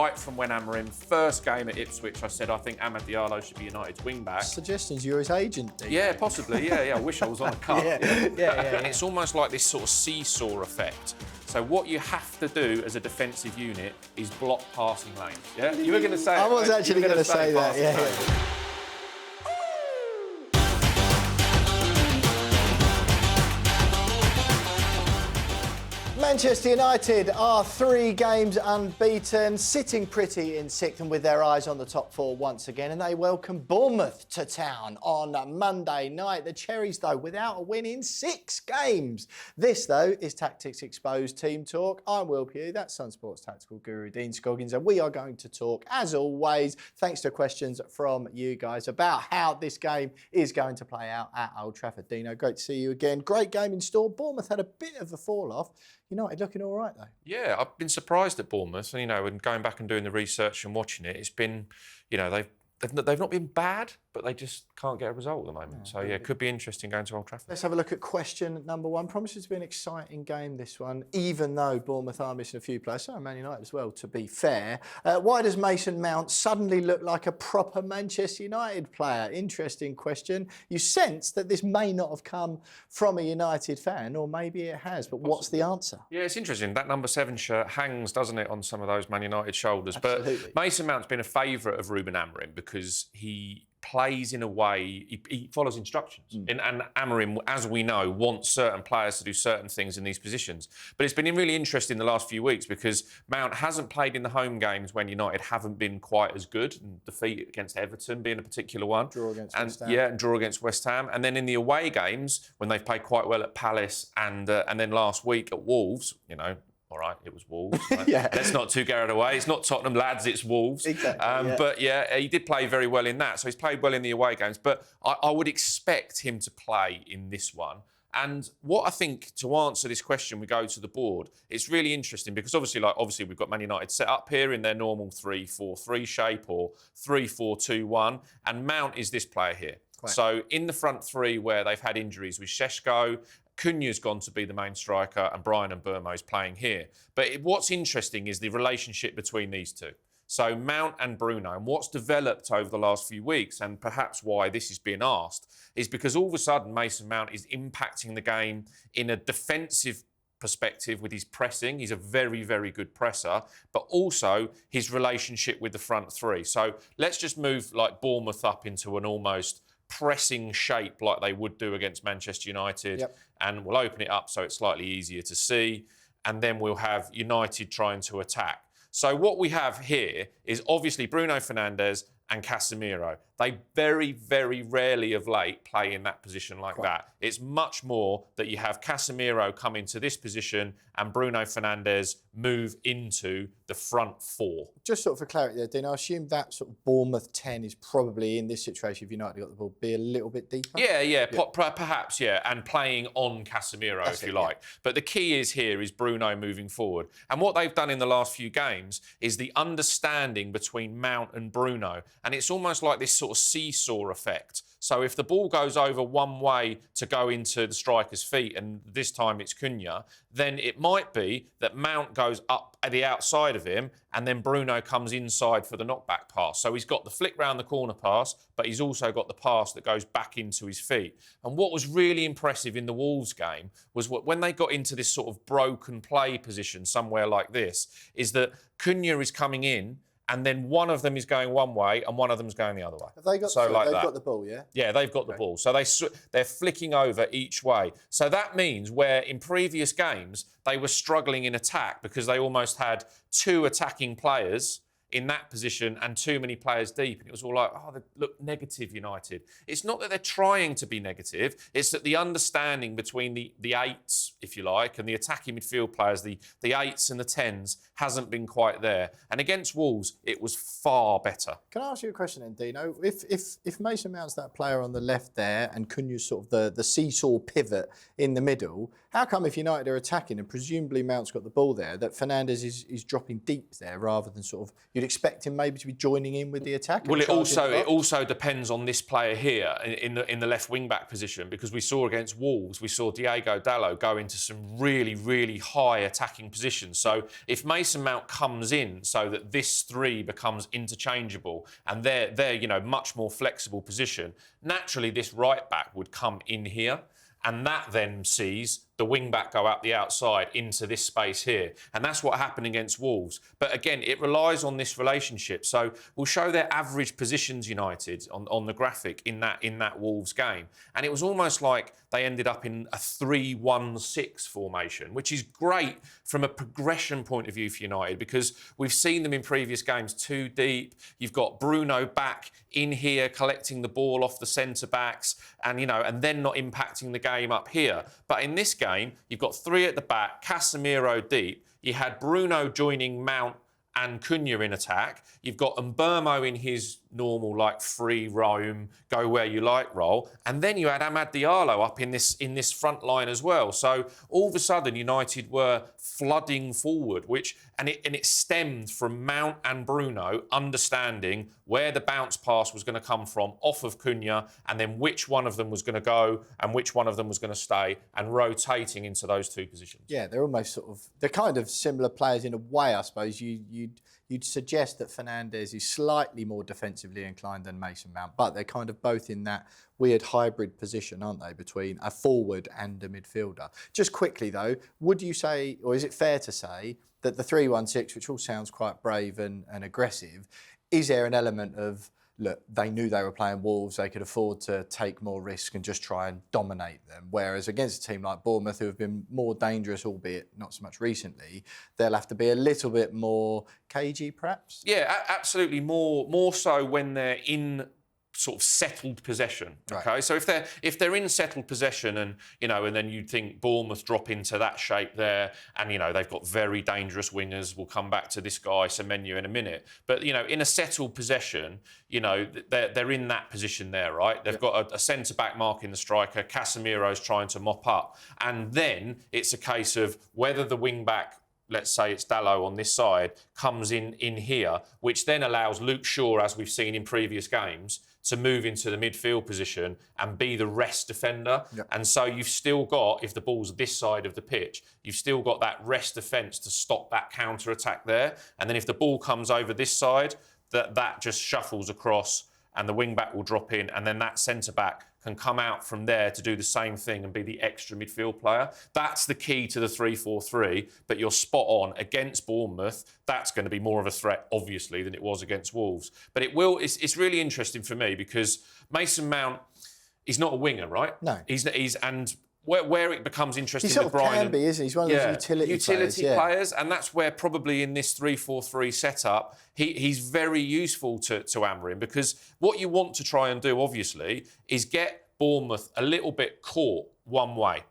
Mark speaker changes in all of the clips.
Speaker 1: right from when Amorim, first game at Ipswich, I said I think Amad Iraolo should be United's wing-back.
Speaker 2: Suggestions you're his agent, Dean.
Speaker 1: Yeah, possibly, yeah. I wish I was on a cut.
Speaker 2: Yeah.
Speaker 1: And it's almost like this sort of seesaw effect. So what you have to do as a defensive unit is block passing lanes. Yeah, you were going to say.
Speaker 2: I was actually going to say that. Yeah. Manchester United are 3 games unbeaten, sitting pretty in 6th and with their eyes on the top 4 once again, and they welcome Bournemouth to town on Monday night. The Cherries, though, without a win in 6 games. This, though, is Tactics Exposed Team Talk. I'm Will Pugh, that's SunSport's tactical guru, Dean Scoggins, and we are going to talk, as always, thanks to questions from you guys, about how this game is going to play out at Old Trafford. Dino, great to see you again. Great game in store. Bournemouth had a bit of a fall-off. United looking all right, though.
Speaker 1: Yeah, I've been surprised at Bournemouth. And, and going back and doing the research and watching it, it's been, they've not been bad, but they just can't get a result at the moment. So, it could be interesting going to Old Trafford.
Speaker 2: Let's have a look at question number 1. Promises to be an exciting game, this one, even though Bournemouth are missing a few players. So Man United as well, to be fair. Why does Mason Mount suddenly look like a proper Manchester United player? Interesting question. You sense that this may not have come from a United fan, or maybe it has, but what's the answer?
Speaker 1: Yeah, it's interesting. That number 7 shirt hangs, doesn't it, on some of those Man United shoulders.
Speaker 2: Absolutely.
Speaker 1: But Mason Mount's been a favourite of Ruben Amorim because he plays in a way, he follows instructions. And Amorim, as we know, wants certain players to do certain things in these positions. But it's been really interesting the last few weeks because Mount hasn't played in the home games when United haven't been quite as good. And defeat against Everton being a particular one.
Speaker 2: Draw against West Ham.
Speaker 1: Yeah, and draw against West Ham. And then in the away games, when they've played quite well at Palace and then last week at Wolves, all right, it was Wolves. Right?
Speaker 2: Yeah.
Speaker 1: Let's not too carried away. It's not Tottenham lads, it's Wolves.
Speaker 2: Exactly.
Speaker 1: But he did play very well in that. So he's played well in the away games. But I would expect him to play in this one. And what I think, to answer this question, we go to the board. It's really interesting because obviously we've got Man United set up here in their normal 3-4-3 shape or 3-4-2-1. And Mount is this player here. Quite. So in the front 3 where they've had injuries with Šeško, Cunha's gone to be the main striker and Brian and Burmo's playing here. But what's interesting is the relationship between these two. So Mount and Bruno, and what's developed over the last few weeks, and perhaps why this is being asked, is because all of a sudden Mason Mount is impacting the game in a defensive perspective with his pressing. He's a very, very good presser, but also his relationship with the front 3. So let's just move like Bournemouth up into an almost pressing shape like they would do against Manchester United.
Speaker 2: Yep.
Speaker 1: And we'll open it up so it's slightly easier to see. And then we'll have United trying to attack. So what we have here is obviously Bruno Fernandes and Casemiro. They very, very rarely of late play in that position like that. It's much more that you have Casemiro come into this position and Bruno Fernandes move into the front 4.
Speaker 2: Just sort of for clarity there, Dean, I assume that sort of Bournemouth 10 is probably in this situation, if United got the ball, be a little bit deeper?
Speaker 1: Yeah. Perhaps, and playing on Casemiro, if you like. Yeah. But the key is Bruno moving forward. And what they've done in the last few games is the understanding between Mount and Bruno. And it's almost like this sort of seesaw effect. So if the ball goes over one way to go into the striker's feet, and this time it's Cunha, then it might be that Mount goes up at the outside of him and then Bruno comes inside for the knockback pass. So he's got the flick round the corner pass, but he's also got the pass that goes back into his feet. And what was really impressive in the Wolves game was when they got into this sort of broken play position somewhere like this, is that Cunha is coming in and then one of them is going one way and one of them is going the other way.
Speaker 2: Have they got, so like they've got the ball, yeah?
Speaker 1: Yeah, they've got the ball. So they're flicking over each way. So that means where in previous games they were struggling in attack because they almost had 2 attacking players in that position and too many players deep. And it was all like, they look negative, United. It's not that they're trying to be negative. It's that the understanding between the 8s, if you like, and the attacking midfield players, the 8s and the 10s, hasn't been quite there. And against Wolves, it was far better.
Speaker 2: Can I ask you a question then, Dino? If Mason Mount's that player on the left there and Cunha's sort of the seesaw pivot in the middle, how come if United are attacking and presumably Mount's got the ball there, that Fernandes is dropping deep there rather than sort of, you'd expect him maybe to be joining in with the attack.
Speaker 1: Well, it also depends on this player here in the left wing back position, because we saw against Wolves, we saw Diogo Dalot go into some really, really high attacking positions. So if Mason Mount comes in so that this three becomes interchangeable and they're much more flexible position, naturally this right back would come in here. And that then sees the wing-back go out the outside into this space here. And that's what happened against Wolves. But again, it relies on this relationship. So we'll show their average positions, United, on the graphic in that Wolves game. And it was almost like they ended up in a 3-1-6 formation, which is great from a progression point of view for United, because we've seen them in previous games too deep. You've got Bruno back in here collecting the ball off the centre-backs and then not impacting the game up here. But in this game, you've got three at the back, Casemiro deep. You had Bruno joining Mount and Cunha in attack. You've got Mbeumo in his normal free roam, go where you like role, and then you had Amad Diallo up in this front line as well. So all of a sudden, United were flooding forward, and it stemmed from Mount and Bruno understanding where the bounce pass was going to come from off of Cunha, and then which one of them was going to go and which one of them was going to stay, and rotating into those two positions.
Speaker 2: Yeah, they're almost they're kind of similar players in a way, I suppose. You'd suggest that Fernandes is slightly more defensively inclined than Mason Mount, but they're kind of both in that weird hybrid position, aren't they, between a forward and a midfielder. Just quickly though, would you say, or is it fair to say, that the 3-1-6, which all sounds quite brave and aggressive, is there an element of, look, they knew they were playing Wolves, they could afford to take more risk and just try and dominate them. Whereas against a team like Bournemouth, who have been more dangerous, albeit not so much recently, they'll have to be a little bit more cagey, perhaps?
Speaker 1: Yeah, absolutely. More so when they're in sort of settled possession. Okay, right. So if they're in settled possession, and then you'd think Bournemouth drop into that shape there, and they've got very dangerous wingers. We'll come back to this guy Semenyo in a minute. But in a settled possession, they're in that position there, right? They've got a centre back marking the striker. Casemiro's trying to mop up, and then it's a case of whether the wing back, let's say it's Dalot on this side, comes in here, which then allows Luke Shaw, as we've seen in previous games, to move into the midfield position and be the rest defender. Yep. And so you've still got, if the ball's this side of the pitch, you've still got that rest defence to stop that counter-attack there. And then if the ball comes over this side, that just shuffles across and the wing-back will drop in, and then that centre-back can come out from there to do the same thing and be the extra midfield player. That's the key to the 3-4-3, but you're spot on. Against Bournemouth, that's going to be more of a threat, obviously, than it was against Wolves. But it's really interesting for me, because Mason Mount is not a winger, right?
Speaker 2: No.
Speaker 1: And where it becomes interesting with Brian...
Speaker 2: He can be, isn't he? He's one of those utility
Speaker 1: players, and that's where probably in this 3-4-3 setup, he's very useful to Amorim, because what you want to try and do, obviously, is get Bournemouth a little bit caught one way.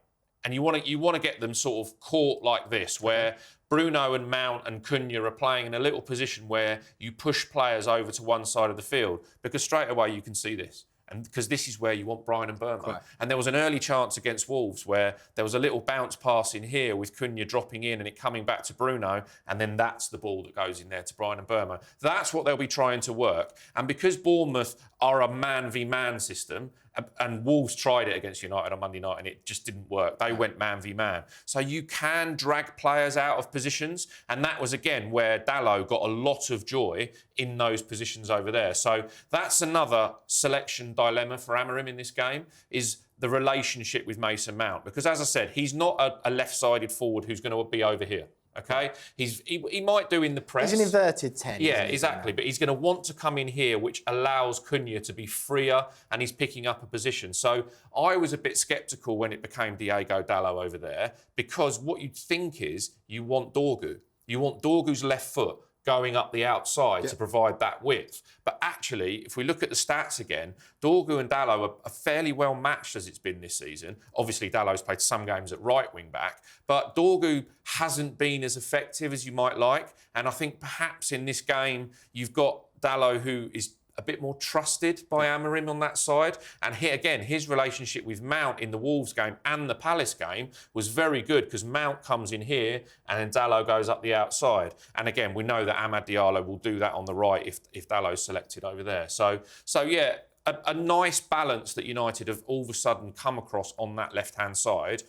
Speaker 1: And you want to get them sort of caught like this, where Bruno and Mount and Cunha are playing in a little position where you push players over to one side of the field, because straight away you can see this. And because this is where you want Brian and Mbeumo. Right. And there was an early chance against Wolves where there was a little bounce pass in here with Cunha dropping in and it coming back to Bruno, and then that's the ball that goes in there to Brian and Mbeumo. That's what they'll be trying to work. And because Bournemouth are a man-v-man system, and Wolves tried it against United on Monday night and it just didn't work. They went man-v-man. So you can drag players out of positions, and that was, again, where Dalot got a lot of joy in those positions over there. So that's another selection dilemma for Amorim in this game, is the relationship with Mason Mount. Because, as I said, he's not a left-sided forward who's going to be over here. Okay, he might do in the press.
Speaker 2: He's an inverted 10.
Speaker 1: Yeah, exactly. But he's going to want to come in here, which allows Cunha to be freer, and he's picking up a position. So I was a bit sceptical when it became Diogo Dalot over there, because what you'd think is you want Dorgu. You want Dorgu's left foot going up the outside to provide that width. But actually, if we look at the stats again, Dorgu and Dalot are fairly well matched as it's been this season. Obviously, Dalot's played some games at right wing back, but Dorgu hasn't been as effective as you might like. And I think perhaps in this game, you've got Dalot, who is a bit more trusted by Amorim on that side. And here again, his relationship with Mount in the Wolves game and the Palace game was very good because Mount comes in here and then Dalot goes up the outside. And again, we know that Amad Diallo will do that on the right if Dalot's selected over there. So yeah, a nice balance that United have all of a sudden come across on that left-hand side,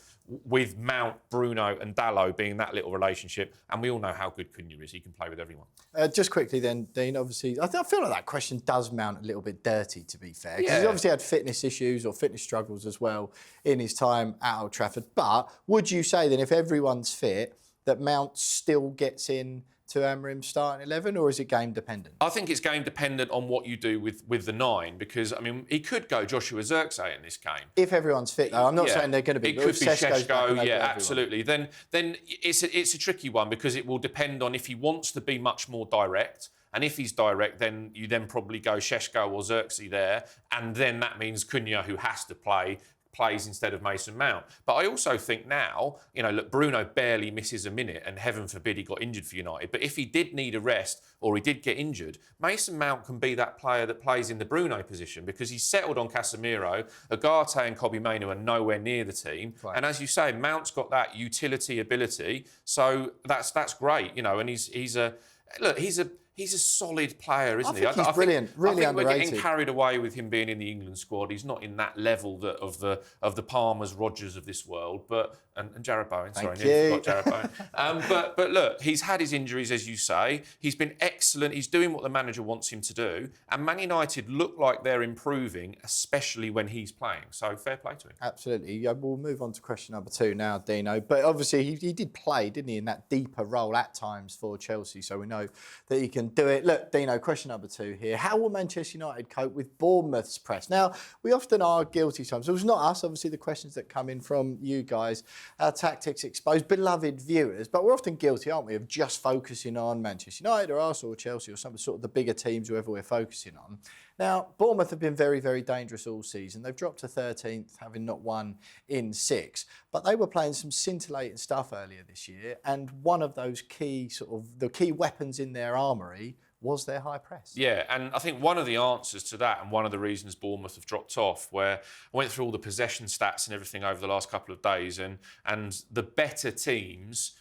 Speaker 1: with Mount, Bruno and Dalot being that little relationship. And we all know how good Cunha is. He can play with everyone.
Speaker 2: Just quickly then, Dean, obviously, I feel like that question does Mount a little bit dirty, to be fair. Because he's obviously had fitness issues or fitness struggles as well in his time at Old Trafford. But would you say then, if everyone's fit, that Mount still gets in to Amorim's starting 11, or is it game dependent?
Speaker 1: I think it's game dependent on what you do with the 9, because, I mean, he could go Joshua Zirkzee in this game.
Speaker 2: If everyone's fit, though. I'm not saying they're going to be.
Speaker 1: It could be Šeško, yeah, absolutely. Then it's a tricky one, because it will depend on if he wants to be much more direct. And if he's direct, then you then probably go Šeško or Zirkzee there. And then that means Cunha, who has to plays instead of Mason Mount. But I also think now, look, Bruno barely misses a minute, and heaven forbid he got injured for United. But if he did need a rest or he did get injured, Mason Mount can be that player that plays in the Bruno position, because he's settled on Casemiro. Ugarte and Kobbie Mainoo are nowhere near the team. Right. And as you say, Mount's got that utility ability. So that's great, and he's a solid player, isn't he?
Speaker 2: He's brilliant, really underrated.
Speaker 1: We're getting carried away with him being in the England squad. He's not in that level of the Palmers, Rodgers of this world, and Jarrod Bowen.
Speaker 2: Thank
Speaker 1: Sorry,
Speaker 2: you.
Speaker 1: I forgot Jarrod Bowen. But look, he's had his injuries, as you say. He's been excellent. He's doing what the manager wants him to do. And Man United look like they're improving, especially when he's playing. So fair play to him.
Speaker 2: Absolutely. Yeah, we'll move on to question number 2 now, Dino. But obviously he did play, didn't he, in that deeper role at times for Chelsea. So we know that he can do it. Look, Dino, question number 2 here. How will Manchester United cope with Bournemouth's press? Now, we often are guilty sometimes. It was not us, obviously, the questions that come in from you guys, our Tactics Exposed, beloved viewers, but we're often guilty, aren't we, of just focusing on Manchester United or Arsenal or Chelsea or some sort of the bigger teams, whoever we're focusing on. Now, Bournemouth have been very, very dangerous all season. They've dropped to 13th, having not won in 6. But they were playing some scintillating stuff earlier this year, and one of those the key weapons in their armoury was their high press.
Speaker 1: Yeah, and I think one of the answers to that, and one of the reasons Bournemouth have dropped off, where I went through all the possession stats and everything over the last couple of days, and the better teams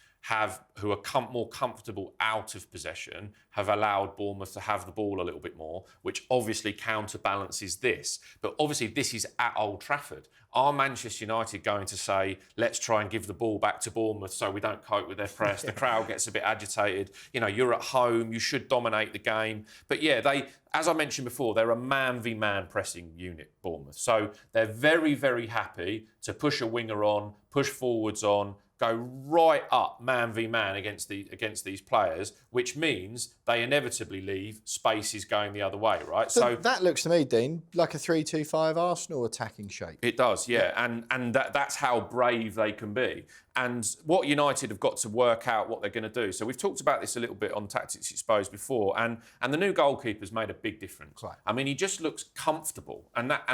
Speaker 1: who are more comfortable out of possession have allowed Bournemouth to have the ball a little bit more, which obviously counterbalances this. But obviously this is at Old Trafford. Are Manchester United going to say, let's try and give the ball back to Bournemouth so we don't cope with their press? The crowd gets a bit agitated. You're at home, you should dominate the game. But yeah, as I mentioned before, they're a man-v-man pressing unit, Bournemouth. So they're very, very happy to push a winger on, push forwards on, go right up man v man against these players, which means they inevitably leave spaces going the other way, right?
Speaker 2: So that looks to me, Dean, like a 3-2-5 Arsenal attacking shape.
Speaker 1: It does, yeah. And that's how brave they can be. And what United have got to work out what they're going to do. So we've talked about this a little bit on Tactics Exposed before, and the new goalkeeper's made a big difference.
Speaker 2: Right.
Speaker 1: I mean, he just looks comfortable, and that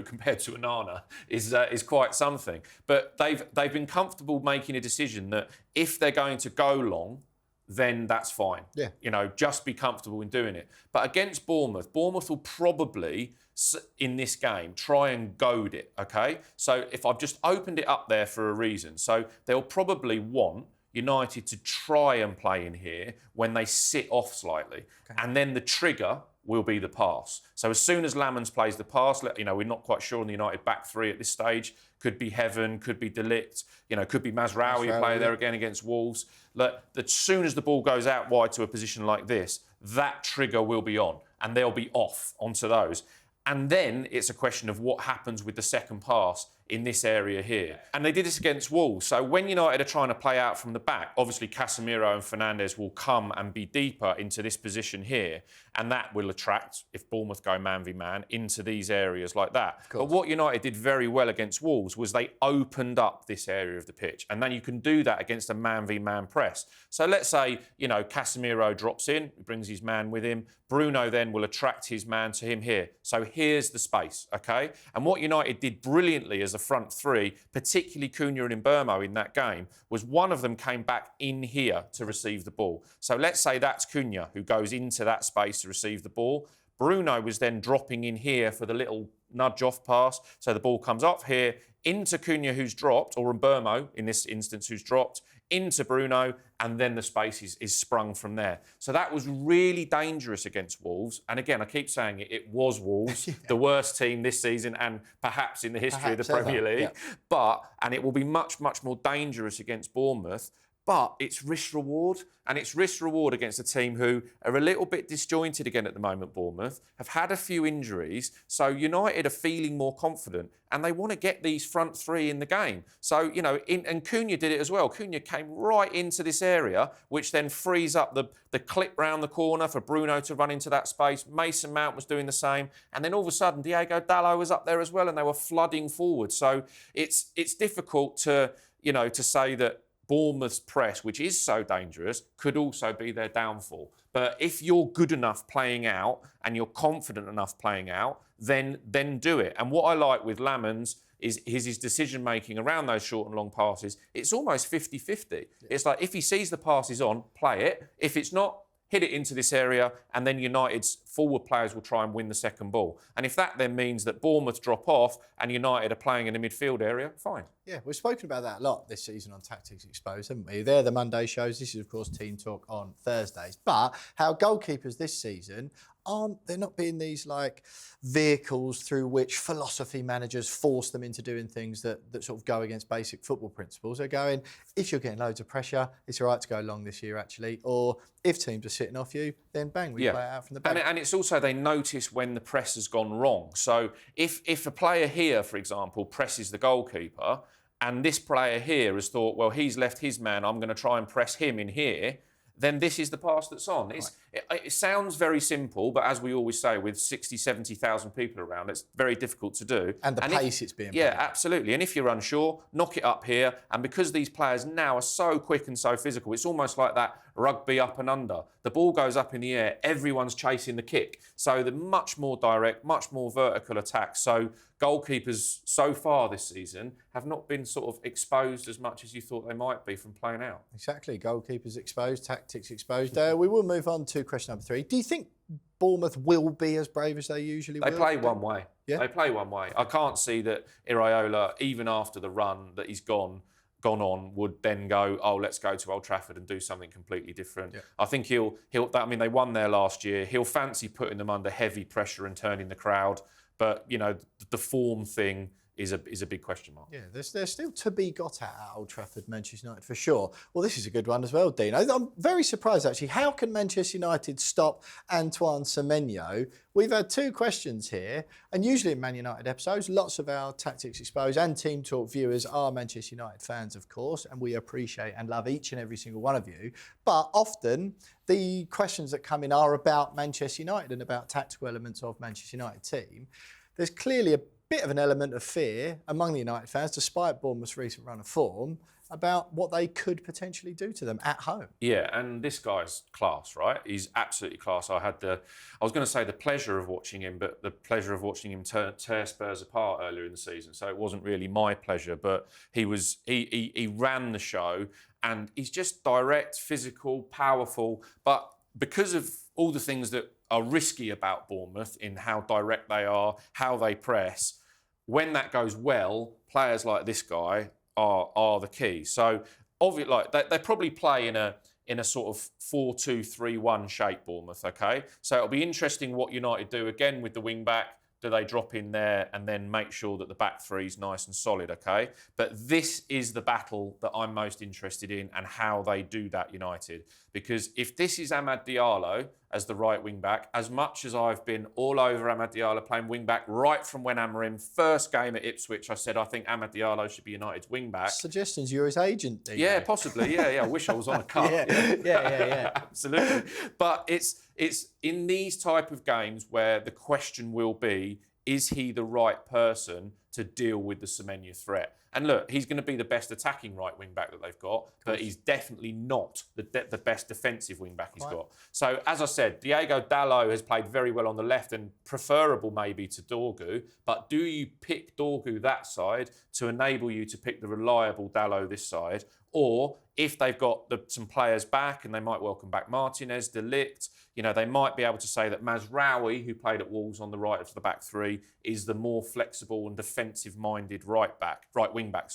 Speaker 1: compared to Onana is quite something. But they've been comfortable making a decision that if they're going to go long, then that's fine.
Speaker 2: Yeah.
Speaker 1: Just be comfortable in doing it. But against Bournemouth will probably, in this game, try and goad it, okay? So if I've just opened it up there for a reason. So they'll probably want United to try and play in here when they sit off slightly. Okay. And then the trigger will be the pass. So as soon as Lamens plays the pass, we're not quite sure on the United back 3 at this stage. Could be Heaven, could be De Ligt, could be Mazraoui play there again against Wolves. As soon as the ball goes out wide to a position like this, that trigger will be on, and they'll be off onto those. And then it's a question of what happens with the second pass in this area here. And they did this against Wolves. So when United are trying to play out from the back, obviously Casemiro and Fernandes will come and be deeper into this position here. And that will attract, if Bournemouth go man v man, into these areas like that. But what United did very well against Wolves was they opened up this area of the pitch. And then you can do that against a man v man press. So let's say, Casemiro drops in, brings his man with him. Bruno then will attract his man to him here. So here's the space, okay? And what United did brilliantly as a front 3, particularly Cunha and Mbeumo in that game, was one of them came back in here to receive the ball. So let's say that's Cunha who goes into that space to receive the ball. Bruno was then dropping in here for the little nudge off pass. So the ball comes off here into Cunha, who's dropped, or Mbermo in this instance, who's dropped, into Bruno, and then the space is sprung from there. So that was really dangerous against Wolves. And again, I keep saying it was Wolves, the worst team this season and perhaps in the history of the Premier League. Yeah. And it will be much, much more dangerous against Bournemouth. But it's risk-reward, and it's risk-reward against a team who are a little bit disjointed again at the moment, Bournemouth, have had a few injuries, so United are feeling more confident, and they want to get these front three in the game. So, you know, and Cunha did it as well. Cunha came right into this area, which then frees up the clip round the corner for Bruno to run into that space. Mason Mount was doing the same, and then all of a sudden, Diogo Dalot was up there as well, and they were flooding forward. So it's difficult to, you know, to say that Bournemouth's press, which is so dangerous, could also be their downfall. But if you're good enough playing out and you're confident enough playing out, then do it. And what I like with Lamans is his decision-making around those short and long passes. It's almost 50-50. Yeah. It's like if he sees the pass is on, play it. If it's not, hit it into this area, and then United's forward players will try and win the second ball. And if that then means that Bournemouth drop off and United are playing in the midfield area, fine.
Speaker 2: Yeah, we've spoken about that a lot this season on Tactics Exposed, haven't we? They're the Monday shows. This is, of course, Team Talk on Thursdays. But how goalkeepers this season they're not being these like vehicles through which philosophy managers force them into doing things that sort of go against basic football principles. They're going, if you're getting loads of pressure, it's all right to go long this year, actually. Or if teams are sitting off you, then bang, we play it out from the back.
Speaker 1: And it's also they notice when the press has gone wrong. So if a player here, for example, presses the goalkeeper, and this player here has thought, well, he's left his man, I'm going to try and press him in here, then this is the pass that's on. Right. It sounds very simple, but as we always say, with 60, 70,000 people around, it's very difficult to do.
Speaker 2: And the pace it's being played.
Speaker 1: Yeah, absolutely. And if you're unsure, knock it up here. And because these players now are so quick and so physical, it's almost like that rugby up and under. The ball goes up in the air, everyone's chasing the kick. So the much more direct, much more vertical attack. So goalkeepers so far this season have not been sort of exposed as much as you thought they might be from playing out.
Speaker 2: Exactly. Goalkeepers exposed, tactics exposed. We will move on to question number 3. Do you think Bournemouth will be as brave as they usually will?
Speaker 1: They play one way.
Speaker 2: Yeah?
Speaker 1: They play one way. I can't see that Iraola, even after the run that he's gone on, would then go, oh, let's go to Old Trafford and do something completely different. Yeah. I think he'll. I mean, they won there last year. He'll fancy putting them under heavy pressure and turning the crowd. But, you know, the form thing is a big question mark.
Speaker 2: Yeah, there's still to be got at Old Trafford, Manchester United, for sure. Well, this is a good one as well, Dean. I'm very surprised, actually. How can Manchester United stop Antoine Semenyo? We've had 2 questions here, and usually in Man United episodes, lots of our Tactics Exposed and Team Talk viewers are Manchester United fans, of course, and we appreciate and love each and every single one of you. But often, the questions that come in are about Manchester United and about tactical elements of Manchester United team. There's clearly a bit of an element of fear among the United fans, despite Bournemouth's recent run of form, about what they could potentially do to them at home.
Speaker 1: Yeah, and this guy's class, right? He's absolutely class. I was going to say the pleasure of watching him, but the pleasure of watching him tear Spurs apart earlier in the season. So it wasn't really my pleasure, but he ran the show, and he's just direct, physical, powerful. But because of all the things that are risky about Bournemouth in how direct they are, how they press, when that goes well, players like this guy are the key. So, obviously, like they probably play in a sort of 4-2-3-1 shape, Bournemouth. Okay, so it'll be interesting what United do again with the wing back. Do they drop in there and then make sure that the back three is nice and solid, okay? But this is the battle that I'm most interested in and how they do that, United. Because if this is Amad Diallo as the right wing-back, as much as I've been all over Amad Diallo playing wing-back right from when Amorim, first game at Ipswich, I said I think Amad Diallo should be United's wing-back.
Speaker 2: Suggestions, you're his agent, Dean.
Speaker 1: Yeah, possibly, yeah. I wish I was on a cup.
Speaker 2: Yeah.
Speaker 1: Absolutely. But it's in these type of games where the question will be, is he the right person to deal with the Semenyo threat? And look, he's going to be the best attacking right wing back that they've got, but he's definitely not the best defensive wing back he's got. So, as I said, Diogo Dalot has played very well on the left and preferable maybe to Dorgu. But do you pick Dorgu that side to enable you to pick the reliable Dalot this side? Or if they've got some players back and they might welcome back Martinez, De Ligt, they might be able to say that Mazraoui, who played at Wolves on the right of the back three, is the more flexible and defensive-minded right wing back.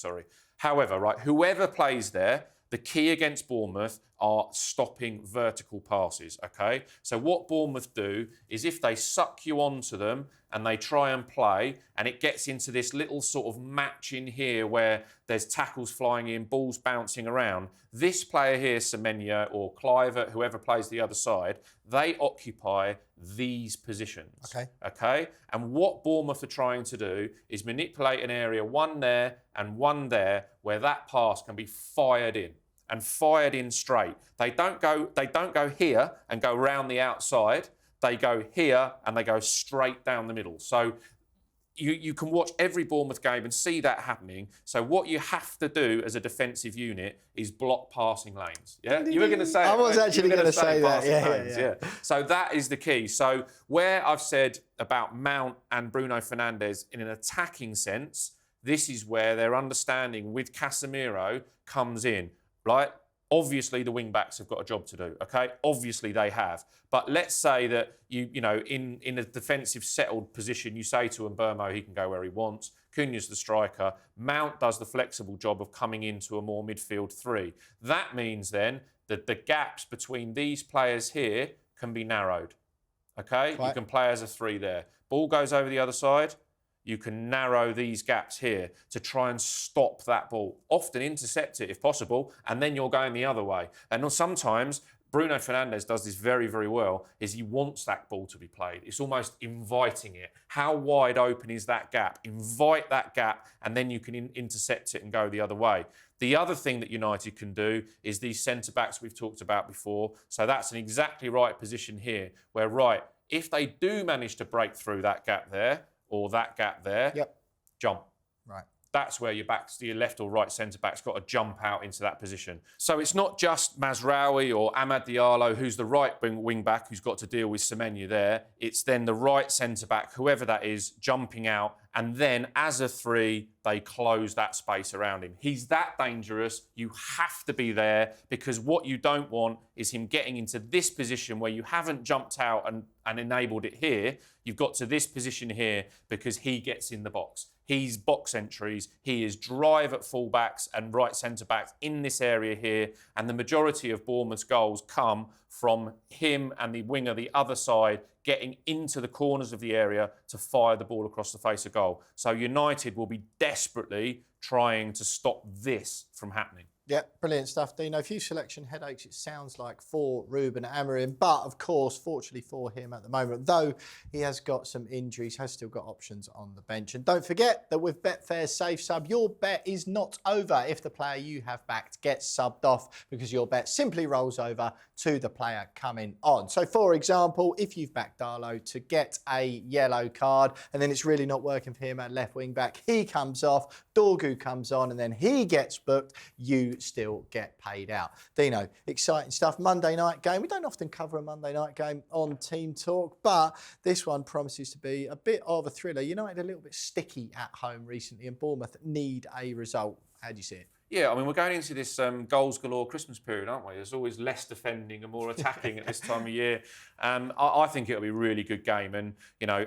Speaker 1: However, whoever plays there, the key against Bournemouth are stopping vertical passes, okay? So what Bournemouth do is if they suck you onto them and they try and play and it gets into this little sort of match in here where there's tackles flying in, balls bouncing around, this player here, Semenyo or Clivert, whoever plays the other side, they occupy these positions, okay? And what Bournemouth are trying to do is manipulate an area, one there and one there, where that pass can be fired in. And fired in straight. They don't go here and go round the outside. They go here and they go straight down the middle. So you can watch every Bournemouth game and see that happening. So what you have to do as a defensive unit is block passing lanes. Yeah, you were going to say.
Speaker 2: I was actually going to say that. Yeah.
Speaker 1: So that is the key. So where I've said about Mount and Bruno Fernandes in an attacking sense, this is where their understanding with Casemiro comes in. Right? Obviously, the wing-backs have got a job to do, okay? Obviously, they have. But let's say that, in a defensive settled position, you say to Mbeumo he can go where he wants. Cunha's the striker. Mount does the flexible job of coming into a more midfield three. That means then that the gaps between these players here can be narrowed, okay? You can play as a three there. Ball goes over the other side. You can narrow these gaps here to try and stop that ball. Often intercept it if possible, and then you're going the other way. And sometimes Bruno Fernandes does this very, very well, is he wants that ball to be played. It's almost inviting it. How wide open is that gap? Invite that gap, and then you can intercept it and go the other way. The other thing that United can do is these centre-backs we've talked about before. So that's an exactly right position here, where, if they do manage to break through that gap there, or that gap there, jump.
Speaker 2: Right.
Speaker 1: That's where your left or right centre-back's got to jump out into that position. So it's not just Mazraoui or Amad Diallo, who's the right wing-back, who's got to deal with Semenyo there. It's then the right centre-back, whoever that is, jumping out. And then, as a three, they close that space around him. He's that dangerous. You have to be there because what you don't want is him getting into this position where you haven't jumped out and enabled it here. You've got to this position here because he gets in the box. He's box entries. He is drive at fullbacks and right centre-backs in this area here. And the majority of Bournemouth's goals come from him and the winger the other side getting into the corners of the area to fire the ball across the face of goal. So United will be desperately trying to stop this from happening.
Speaker 2: Yeah, brilliant stuff, Dino. A few selection headaches, it sounds like, for Ruben Amorim. But, of course, fortunately for him at the moment, though he has got some injuries, has still got options on the bench. And don't forget that with Betfair's Safe Sub, your bet is not over if the player you have backed gets subbed off because your bet simply rolls over to the player coming on. So, for example, if you've backed Darlow to get a yellow card and then it's really not working for him at left wing back, he comes off, Dorgu comes on and then he gets booked, you still get paid out. Dino, exciting stuff. Monday night game. We don't often cover a Monday night game on Team Talk, but this one promises to be a bit of a thriller. United a little bit sticky at home recently and Bournemouth need a result. How do you see it?
Speaker 1: Yeah, I mean, we're going into this goals galore Christmas period, aren't we? There's always less defending and more attacking at this time of year. I think it'll be a really good game. And,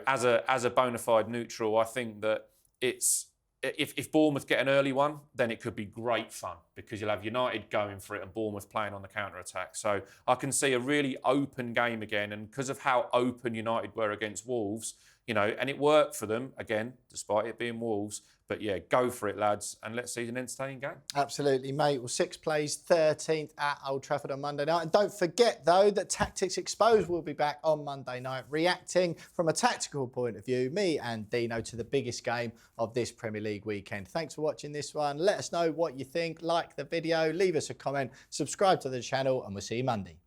Speaker 1: as a bona fide neutral, I think that if Bournemouth get an early one, then it could be great fun because you'll have United going for it and Bournemouth playing on the counter-attack. So I can see a really open game again. And because of how open United were against Wolves, and it worked for them, again, despite it being Wolves. But yeah, go for it, lads, and let's see an entertaining game.
Speaker 2: Absolutely, mate. Well, 6 plays 13th at Old Trafford on Monday night. And don't forget, though, that Tactics Exposed will be back on Monday night, reacting from a tactical point of view, me and Dino, to the biggest game of this Premier League weekend. Thanks for watching this one. Let us know what you think. Like the video, leave us a comment, subscribe to the channel, and we'll see you Monday.